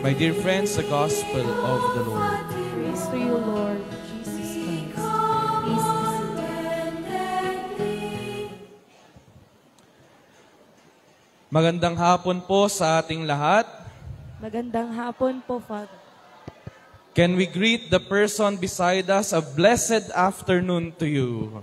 My dear friends, the Gospel of the Lord. Praise to you, Lord Jesus Christ. Praise to you. Magandang hapon po sa ating lahat. Magandang hapon po, Father. Can we greet the person beside us? A blessed afternoon to you.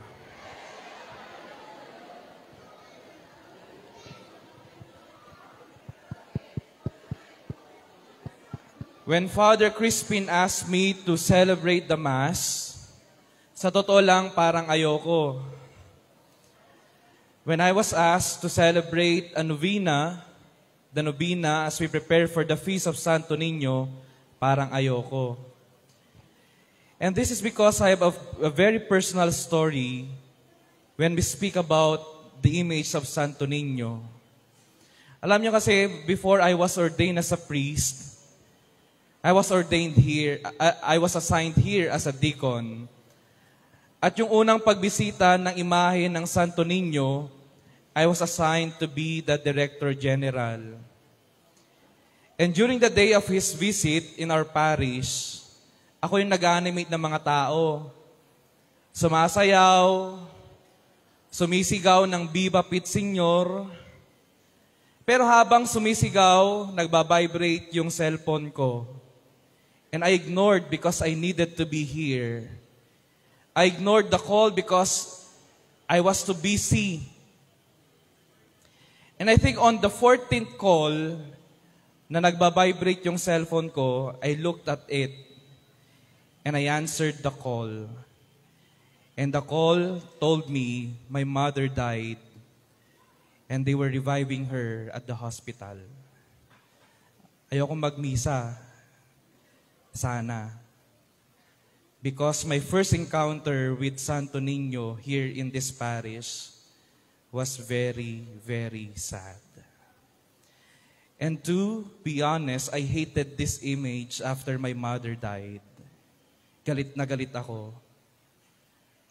When Father Crispin asked me to celebrate the Mass, sa totoo lang parang ayoko. When I was asked to celebrate a novena, the novena as we prepare for the Feast of Santo Niño, parang ayoko. And this is because I have a very personal story when we speak about the image of Santo Niño. Alam niyo kasi, before I was ordained as a priest, I was ordained here, I was assigned here as a deacon. At yung unang pagbisita ng imahe ng Santo Niño, I was assigned to be the Director General. And during the day of his visit in our parish, ako yung nag-animate ng mga tao. Sumasayaw, sumisigaw ng Viva Pit Señor. Pero habang sumisigaw, nagbabibrate yung cellphone ko. And I ignored because I needed to be here. I ignored the call because I was too busy. And I think on the 14th call na nagbabibrate yung cellphone ko, I looked at it and I answered the call. And the call told me my mother died and they were reviving her at the hospital. Ayokong magmisa. Sana. Because my first encounter with Santo Niño here in this parish was very, very sad. And to be honest, I hated this image after my mother died. Galit na galit ako.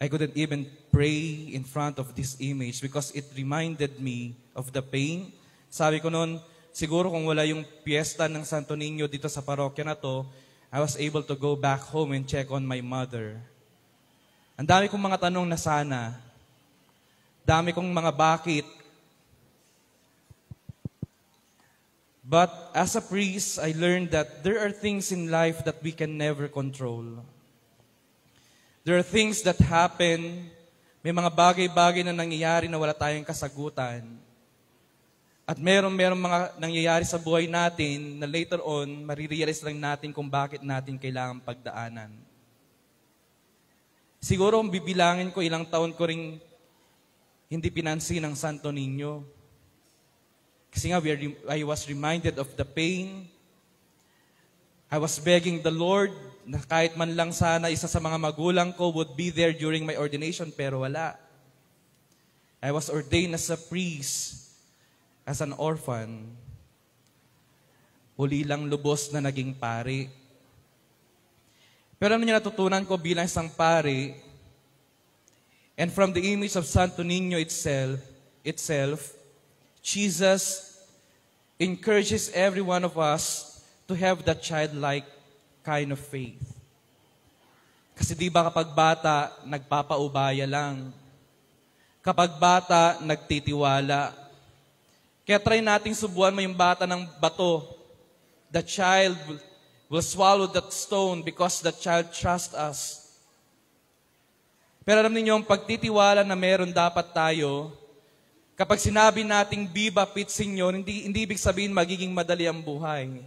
I couldn't even pray in front of this image because it reminded me of the pain. Sabi ko noon, siguro kung wala yung piyesta ng Santo Niño dito sa parokya na to, I was able to go back home and check on my mother. Ang dami kong mga tanong na sana. Dami kong mga bakit. But as a priest, I learned that there are things in life that we can never control. There are things that happen. May mga bagay-bagay na nangyayari na wala tayong kasagutan. At meron mga nangyayari sa buhay natin na later on, marirealize lang natin kung bakit natin kailangan pagdaanan. Siguro, bibilangin ko, ilang taon ko ring hindi pinansin ng Santo Niño. Kasi nga, I was reminded of the pain. I was begging the Lord na kahit man lang sana isa sa mga magulang ko would be there during my ordination, pero wala. I was ordained as a priest, as an orphan, huli lang lubos na naging pari. Pero ano niya natutunan ko bilang isang pari, and from the image of Santo Niño itself, Jesus encourages every one of us to have that childlike kind of faith. Kasi di ba kapag bata, nagpapaubaya lang. Kapag bata, nagtitiwala. Kaya try nating subuan mo yung bata ng bato. The child will swallow that stone because the child trusts us. Pero alam niyo, yung pagtitiwala na meron dapat tayo, kapag sinabi nating Viva Pit Señor, hindi ibig sabihin magiging madali ang buhay.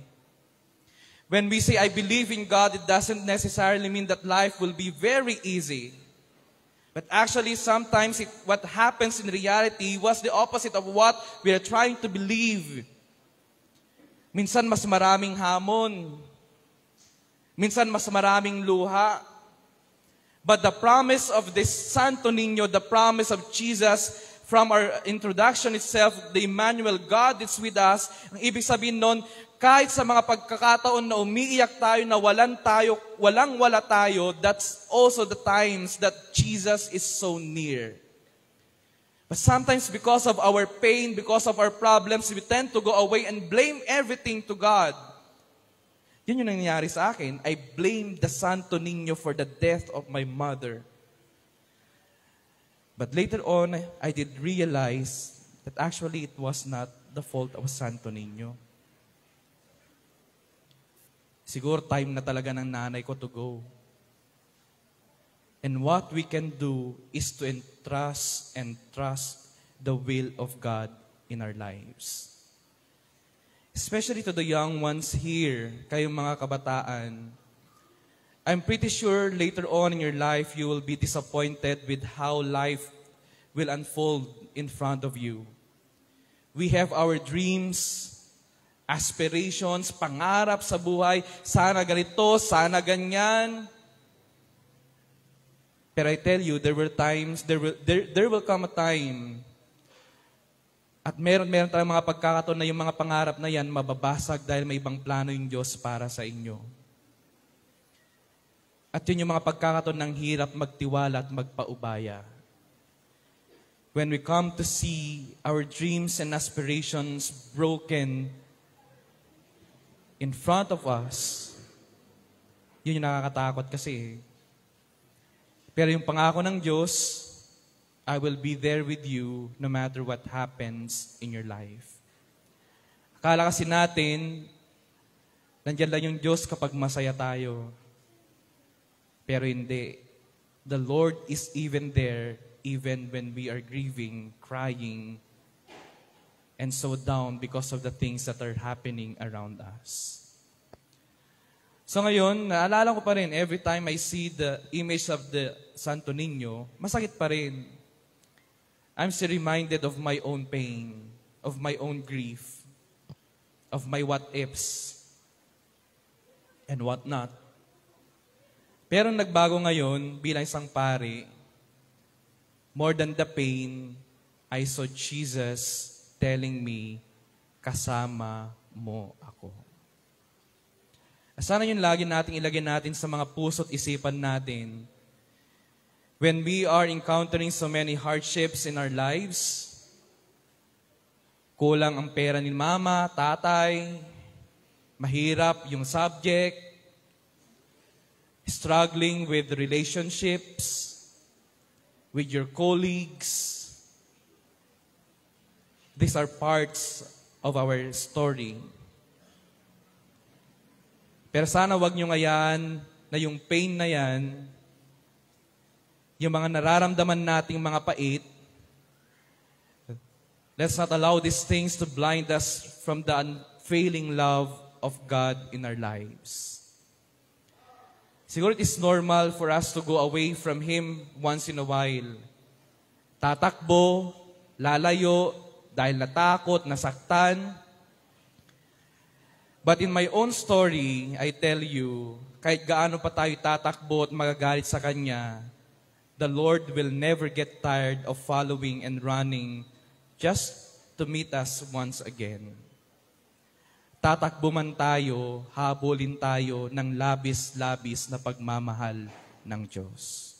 When we say, I believe in God, it doesn't necessarily mean that life will be very easy. But actually, sometimes what happens in reality was the opposite of what we are trying to believe. Minsan mas maraming hamon. Minsan mas maraming luha. But the promise of this Santo Niño, the promise of Jesus, from our introduction itself, the Emmanuel, God is with us. Ang ibig sabihin nun, kahit sa mga pagkakataon na umiiyak tayo, na walang-wala tayo, that's also the times that Jesus is so near. But sometimes because of our pain, because of our problems, we tend to go away and blame everything to God. Yun yung nangyayari sa akin. I blamed the Santo Niño for the death of my mother. But later on, I did realize that actually it was not the fault of Santo Niño. Siguro time na talaga ng nanay ko to go. And what we can do is to entrust and trust the will of God in our lives. Especially to the young ones here, kayong mga kabataan, I'm pretty sure later on in your life, you will be disappointed with how life will unfold in front of you. We have our dreams, aspirations, pangarap sa buhay, sana ganito, sana ganyan. Pero I tell you, there will come a time at meron tayong mga pagkakataon na yung mga pangarap na yan mababasag dahil may ibang plano yung Diyos para sa inyo. At yun yung mga pagkakataon ng hirap magtiwala at magpaubaya. When we come to see our dreams and aspirations broken in front of us, yun yung nakakatakot kasi. Pero yung pangako ng Diyos, I will be there with you no matter what happens in your life. Akala kasi natin, nandiyan lang yung Diyos kapag masaya tayo. Pero hindi. The Lord is even there even when we are grieving, crying, and so down because of the things that are happening around us. So ngayon, naalala ko pa rin, every time I see the image of the Santo Niño, masakit pa rin. I'm still reminded of my own pain, of my own grief, of my what-ifs, and what-not. Pero nagbago ngayon, bilang isang pari, more than the pain, I saw Jesus telling me, kasama mo ako. Sana yun lagi nating ilagay natin sa mga puso't isipan natin. When we are encountering so many hardships in our lives, kulang ang pera ni mama, tatay, mahirap yung subject, struggling with relationships, with your colleagues. These are parts of our story. Pero sana wag nyo ngayon na yung pain na yan, yung mga nararamdaman nating mga pait, let's not allow these things to blind us from the unfailing love of God in our lives. Siguro it is normal for us to go away from Him once in a while. Tatakbo, lalayo, dahil natakot, nasaktan. But in my own story, I tell you, kahit gaano pa tayo tatakbo at magagalit sa Kanya, the Lord will never get tired of following and running just to meet us once again. Tatakbo man tayo, habulin tayo ng labis-labis na pagmamahal ng Diyos.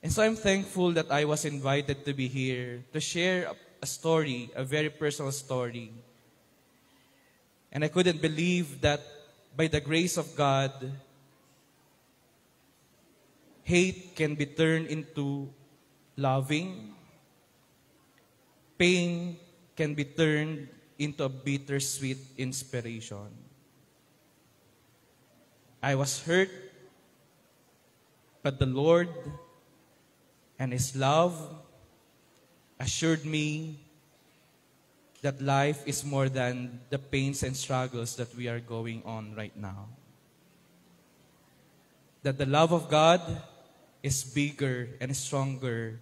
And so I'm thankful that I was invited to be here to share a story, a very personal story. And I couldn't believe that by the grace of God, hate can be turned into loving. Pain can be turned into a bittersweet inspiration. I was hurt, but the Lord and His love assured me that life is more than the pains and struggles that we are going on right now. That the love of God is bigger and stronger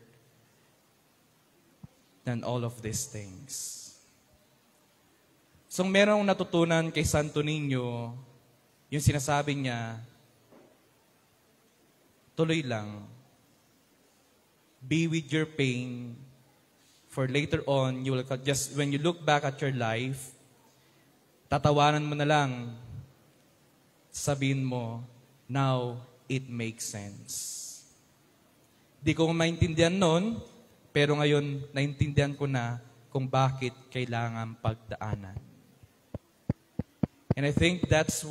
than all of these things. So merong natutunan kay Santo Niño, yung sinasabi niya, tuloy lang, be with your pain, for later on, you will just, when you look back at your life, tatawanan mo na lang, sabihin mo, now it makes sense. Di ko maintindihan noon, pero ngayon, naintindihan ko na kung bakit kailangan pagdaanan. And I think that's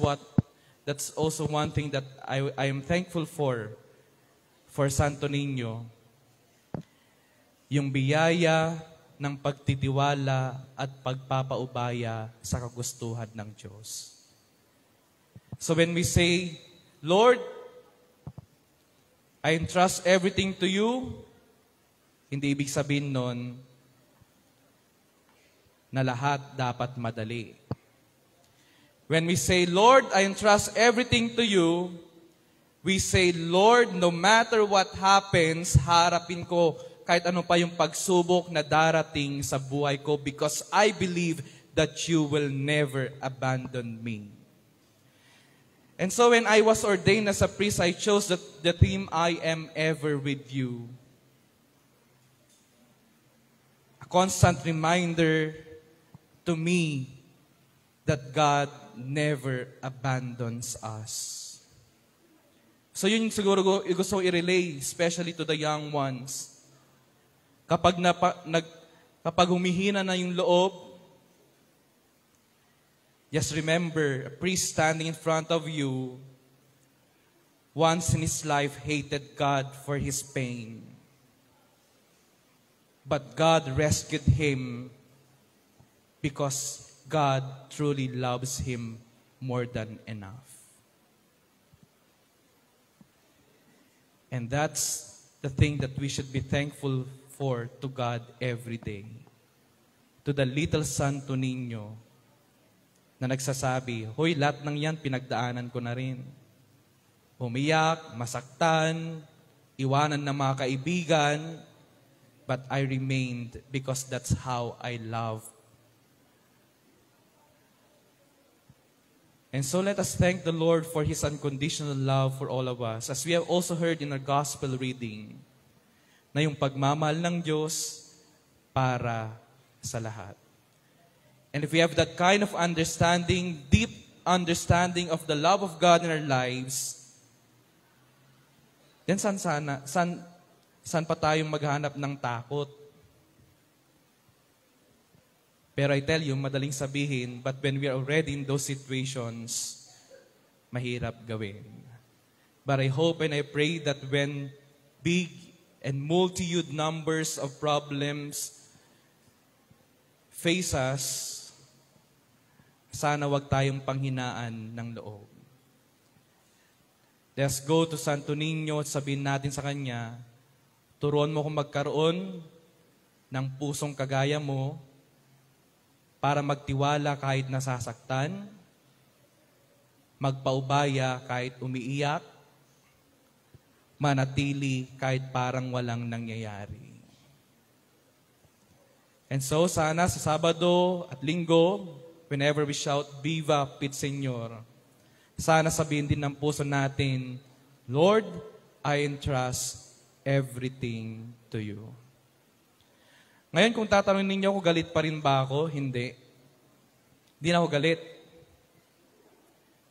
also one thing that I am thankful for Santo Niño. Yung biyaya ng pagtitiwala at pagpapaubaya sa kagustuhan ng Diyos. So when we say, Lord, I entrust everything to you, hindi ibig sabihin nun na lahat dapat madali. When we say, Lord, I entrust everything to you, we say, Lord, no matter what happens, harapin ko kahit ano pa yung pagsubok na darating sa buhay ko because I believe that you will never abandon me. And so when I was ordained as a priest, I chose the theme, I am ever with you. A constant reminder to me that God never abandons us. So yun siguro gusto ko i-relay, especially to the young ones. Kapag humihina na yung loob, just remember, a priest standing in front of you once in his life hated God for his pain. But God rescued him because God truly loves him more than enough. And that's the thing that we should be thankful for to God every day. To the little Santo Niño na nagsasabi, hoy, lahat ng yan pinagdaanan ko na rin. Umiyak, masaktan, iwanan ng mga kaibigan, but I remained because that's how I love. And so let us thank the Lord for His unconditional love for all of us. As we have also heard in our gospel reading, na yung pagmamahal ng Diyos para sa lahat. And if we have that kind of understanding, deep understanding of the love of God in our lives, then saan pa tayong maghanap ng takot? Pero I tell you, madaling sabihin, but when we are already in those situations, mahirap gawin. But I hope and I pray that when big and multitude numbers of problems face us, sana wag tayong panghinaan ng loob. Let's go to Santo Niño at sabihin natin sa Kanya, turuan mo kung magkaroon ng pusong kagaya mo para magtiwala kahit nasasaktan, magpaubaya kahit umiiyak, manatili kahit parang walang nangyayari. And so, sana sa Sabado at Linggo, whenever we shout, Viva Pit Señor, sana sabihin din ng puso natin, Lord, I entrust everything to you. Ngayon, kung tatanungin ninyo kung galit pa rin ba ako, hindi. Hindi na ako galit.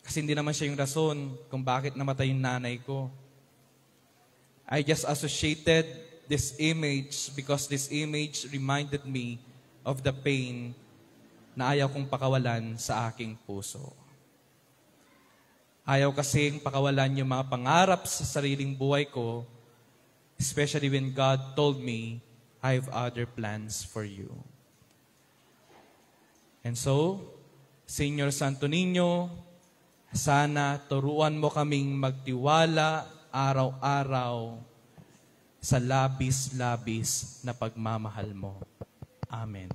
Kasi hindi naman siya yung rason kung bakit namatay yung nanay ko. I just associated this image because this image reminded me of the pain na ayaw kong pakawalan sa aking puso. Ayaw kasing pakawalan yung mga pangarap sa sariling buhay ko, especially when God told me, I have other plans for you. And so, Señor Santo Niño, sana turuan mo kaming magtiwala araw-araw sa labis-labis na pagmamahal mo. Amen.